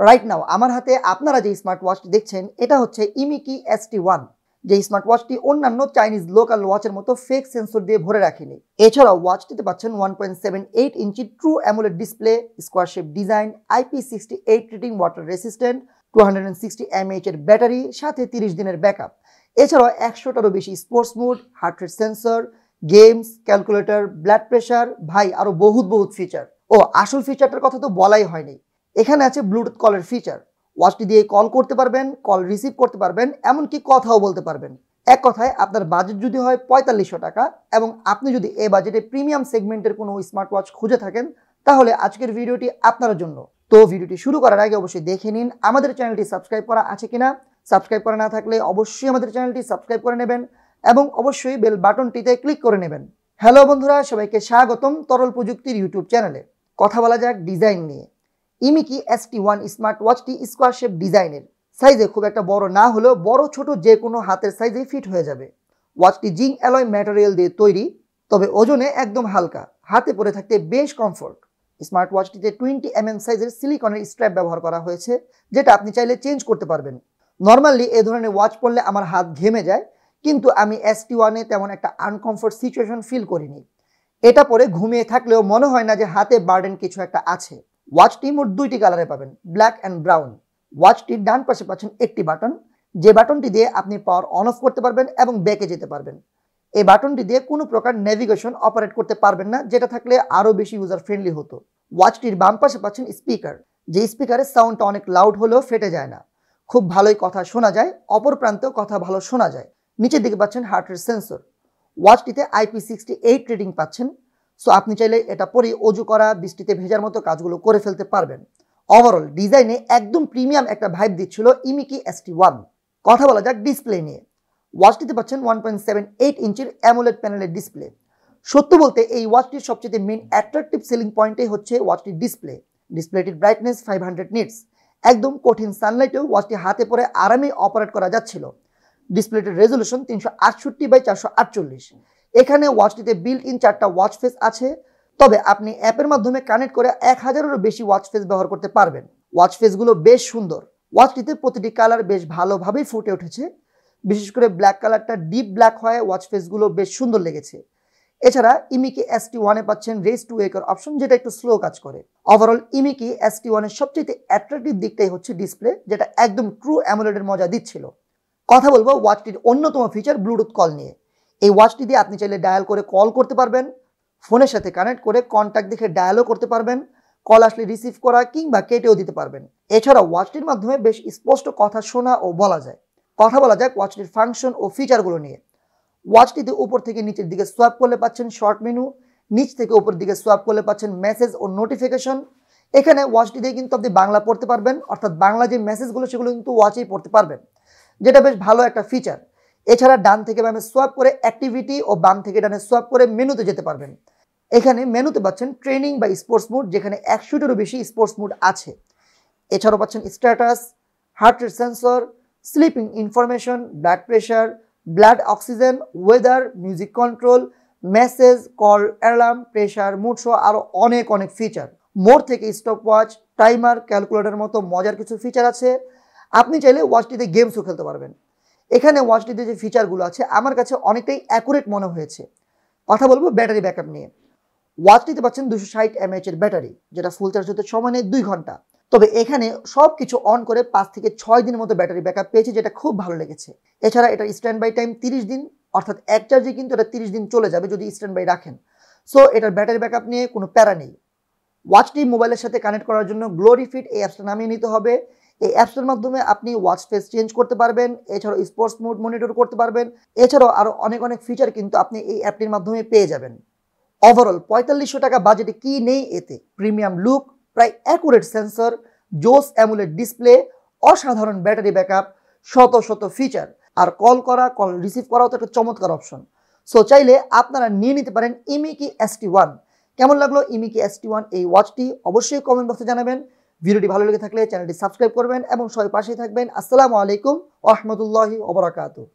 Right now আমার হাতে আপনারা যে স্মার্ট ওয়াচটি দেখছেন এটা হচ্ছে ইমিকি ST1, যে স্মার্ট ওয়াচটি অন্যান্য চাইনিজ লোকাল ওয়াচের মতো ফেক সেন্সর দিয়ে ভরে রাখেনি। এছাড়াও ওয়াচটিতে পাচ্ছেন 1.78 inch true AMOLED display, square shape design, IP68 rating, water resistant, 260 mAh এর ব্যাটারি, সাথে 30 দিনের ব্যাকআপ। এছাড়াও 100টারও বেশি sports mode, heart rate sensor, games, calculator, blood pressure, ভাই আরো বহুত ফিচার। ও আসল ফিচারটার কথা তো বলাই হয়নি, এখানে আছে ব্লুটুথ কলের ফিচার। ওয়াচটি দিয়ে কল করতে পারবেন, কল রিসিভ করতে পারবেন, এমনকি কথাও বলতে পারবেন। এক কথায় আপনার বাজেট যদি হয় 4500 টাকা এবং আপনি যদি এই বাজেটে প্রিমিয়াম সেগমেন্টের কোনো স্মার্ট ওয়াচ খুঁজে থাকেন, তাহলে আজকের ভিডিওটি আপনার জন্য। তো ভিডিওটি শুরু করার আগে অবশ্যই দেখে নিন আমাদের চ্যানেলটি সাবস্ক্রাইব করা আছে কিনা। সাবস্ক্রাইব করা না থাকলে অবশ্যই আমাদের চ্যানেলটি সাবস্ক্রাইব করে নেবেন এবং অবশ্যই বেল বাটনটিতে ক্লিক করে নেবেন। হ্যালো বন্ধুরা, সবাইকে স্বাগতম তরল প্রযুক্তির ইউটিউব চ্যানেলে। কথা বলা যাক ডিজাইন নিয়ে। ইমিকি ST1 স্মার্ট ওয়াচটি স্কোয়ার শেপ ডিজাইনের, সাইজে খুব একটা বড় না হলেও বড় ছোট যে কোনো হাতের সাইজে ফিট হয়ে যাবে। ওয়াচটি জিঙ্ক অ্যালয় ম্যাটেরিয়াল দিয়ে তৈরি, তবে ওজনে একদম হালকা, হাতে পরে থাকতে বেশ কমফোর্ট। স্মার্ট ওয়াচটিতে 20mm সাইজের সিলিকনের স্ট্র্যাপ ব্যবহার করা হয়েছে, যেটা আপনি চাইলে চেঞ্জ করতে পারবেন। নর্মালি এই ধরনের ওয়াচ পরলে আমার হাত ঘেমে যায়, কিন্তু আমি ST1-এ তেমন একটা আনকমফোর্ট সিচুয়েশন ফিল করিনি। এটা পরে ঘুমিয়ে থাকলেও মনে হয় না যে হাতে বার্ডেন কিছু একটা আছে। ওয়াচটি মোট 2টি কালারে পাবেন, ব্ল্যাক অ্যান্ড ব্রাউন। ওয়াচটির ডান পাশে পাচ্ছেন একটি বাটন, যে বাটনটি দিয়ে আপনি পাওয়ার অন অফ করতে পারবেন এবং ব্যাকে যেতে পারবেন। এই বাটনটি দিয়ে কোনো প্রকার নেভিগেশন অপারেট করতে পারবেন না, যেটা থাকলে আরও বেশি ইউজার ফ্রেন্ডলি হতো। ওয়াচটির বাম পাশে পাচ্ছেন স্পিকার, যে স্পিকারের সাউন্ডটা অনেক লাউড হলেও ফেটে যায় না, খুব ভালোই কথা শোনা যায়, অপর প্রান্তেও কথা ভালো শোনা যায়। নিচের দিকে পাচ্ছেন হার্ট রেট সেন্সর। ওয়াচটিতে IP68 রেটিং পাচ্ছেন, সো আপনি চাইলে এটা পরে অজু করা, বৃষ্টিতে ভেজার মতো কাজগুলো করে ফেলতে পারবেন। ওভারঅল ডিজাইনে একদম প্রিমিয়াম একটা ভাইব দিচ্ছিল ইমিকি ST1। কথা বলা যাক ডিসপ্লে নিয়ে। ওয়াচটিতে পাচ্ছেন 1.78 ইঞ্চির অ্যামোলেড প্যানেলের ডিসপ্লে। সত্য বলতে এই ওয়াচটির সবচেয়ে মেইন অ্যাট্রাকটিভ সেলিং পয়েন্টই হচ্ছে ওয়াচটির ডিসপ্লে। ডিসপ্লেটির ব্রাইটনেস 500 নিটস, একদম কঠিন সানলাইটেও ওয়াচটি হাতে পরে আরামে অপারেট করা যাচ্ছিল। ডিসপ্লেটির রেজলিউশন 368x448। এখানে ওয়াচটিতে বিল্ট ইন 4টা ওয়াচ ফেস আছে, তবে আপনি অ্যাপের মাধ্যমে কানেক্ট করে 1000-এরও বেশি ওয়াচ ফেস ব্যবহার করতে পারবেন। ওয়াচ ফেসগুলো বেশ সুন্দর, ওয়াচটিতে প্রতিটি কালার বেশ ভালোভাবেই ফুটে উঠেছে। বিশেষ করে ব্ল্যাক কালারটা ডিপ ব্ল্যাক হয়, ওয়াচ ফেসগুলো বেশ সুন্দর লেগেছে। এছাড়া ইমিকি ST1-এ পাচ্ছেন রেজ টু ওয়েকের অপশন, যেটা একটু স্লো কাজ করে। ওভারঅল ইমিকি ST1-এর সবচেয়ে অ্যাট্রাকটিভ দিকটাই হচ্ছে ডিসপ্লে, যেটা একদম ট্রু অ্যামোলেডের মজা দিচ্ছিল। কথা বলবো ওয়াচটির অন্যতম ফিচার ব্লুটুথ কল নিয়ে। এই ওয়াচটি দিয়ে আপনি চাইলে ডায়াল করে কল করতে পারবেন, ফোনের সাথে কানেক্ট করে কন্ট্যাক্ট দেখে ডায়ালও করতে পারবেন, কল আসলে রিসিভ করা কিংবা কেটেও দিতে পারবেন। এছাড়াও ওয়াচটির মাধ্যমে বেশ স্পষ্ট কথা শোনা ও বলা যায়। কথা বলা যাক ওয়াচটির ফাংশন ও ফিচারগুলো নিয়ে। ওয়াচটিতে উপর থেকে নিচের দিকে সোয়াইপ করলে পাচ্ছেন শর্ট মেনু, নিচ থেকে উপর দিকে সোয়াইপ করলে পাচ্ছেন মেসেজ ও নোটিফিকেশন। এখানে ওয়াচটি দিয়ে কিন্তু আপনি বাংলা পড়তে পারবেন, অর্থাৎ বাংলা যে মেসেজগুলো সেগুলো কিন্তু ওয়াচেই পড়তে পারবেন, যেটা বেশ ভালো একটা ফিচার। এছাড়া ডান থেকে বামে সোয়াইপ করে অ্যাক্টিভিটি ও বাম থেকে ডানে সোয়াইপ করে মেনুতে যেতে পারবেন। এখানে মেনুতে পাচ্ছেন ট্রেনিং বা স্পোর্টস মোড, যেখানে 100-টিরও বেশি স্পোর্টস মোড আছে। এছাড়াও পাচ্ছেন status, heart rate sensor, sleeping information, blood pressure, blood oxygen, weather, music control, message, call, alarm, pressure, mood সহ আরও অনেক ফিচার। মোড থেকে স্টপ ওয়াচ, টাইমার, ক্যালকুলেটর মতো মজার কিছু ফিচার আছে। আপনি চাইলে ওয়াচটিতে গেমসও খেলতে পারবেন। এখানে ওয়াচটিতে যে ফিচারগুলো আছে আমার কাছে অনেকটাই অ্যাকুরেট মনে হয়েছে। কথা বলবো ব্যাটারি ব্যাকআপ নিয়ে। ওয়াচটিতে পাচ্ছেন 260 mAh এর ব্যাটারি, যেটা ফুল চার্জ হতে সময় নেয় 2 ঘন্টা। তবে এখানে সব কিছু অন করে 5 থেকে 6 দিনের মতো ব্যাটারি ব্যাকআপ পেয়েছে, যেটা খুব ভালো লেগেছে। এছাড়া এটার স্ট্যান্ড বাই টাইম 30 দিন, অর্থাৎ এক চার্জে কিন্তু এটা 30 দিন চলে যাবে যদি স্ট্যান্ড বাই রাখেন। সো এটার ব্যাটারি ব্যাকআপ নিয়ে কোনো প্যারা নেই। ওয়াচটি মোবাইলের সাথে কানেক্ট করার জন্য গ্লোরি ফিট এই অ্যাপসটা নামিয়ে নিতে হবে। এই অ্যাপসটার মাধ্যমে আপনি ওয়াচ ফেস চেঞ্জ করতে পারবেন, এছাড়াও স্পোর্টস মোড মনিটর করতে পারবেন। এছাড়াও আরও অনেক ফিচার কিন্তু আপনি এই অ্যাপটির মাধ্যমে পেয়ে যাবেন। ওভারঅল 4500 টাকা বাজেটে কি নেই এতে? প্রিমিয়াম লুক, প্রায় অ্যাকুরেট সেন্সর, জোস অ্যামোলেড ডিসপ্লে, অসাধারণ ব্যাটারি ব্যাকআপ, শত ফিচার, আর কল করা, কল রিসিভ করাও তো একটা চমৎকার অপশন। সো চাইলে আপনারা নিয়ে নিতে পারেন ইমিকি ST1। কেমন লাগলো ইমিকি ST1 এই ওয়াচটি? অবশ্যই কমেন্ট বক্সে জানাবেন। ভিডিওটি ভালো লেগে থাকলে চ্যানেলটি সাবস্ক্রাইব করবেন এবং সবাই পাশেই থাকবেন। আসসালামু আলাইকুম ওয়া রাহমাতুল্লাহি ওয়া বারাকাতুহু।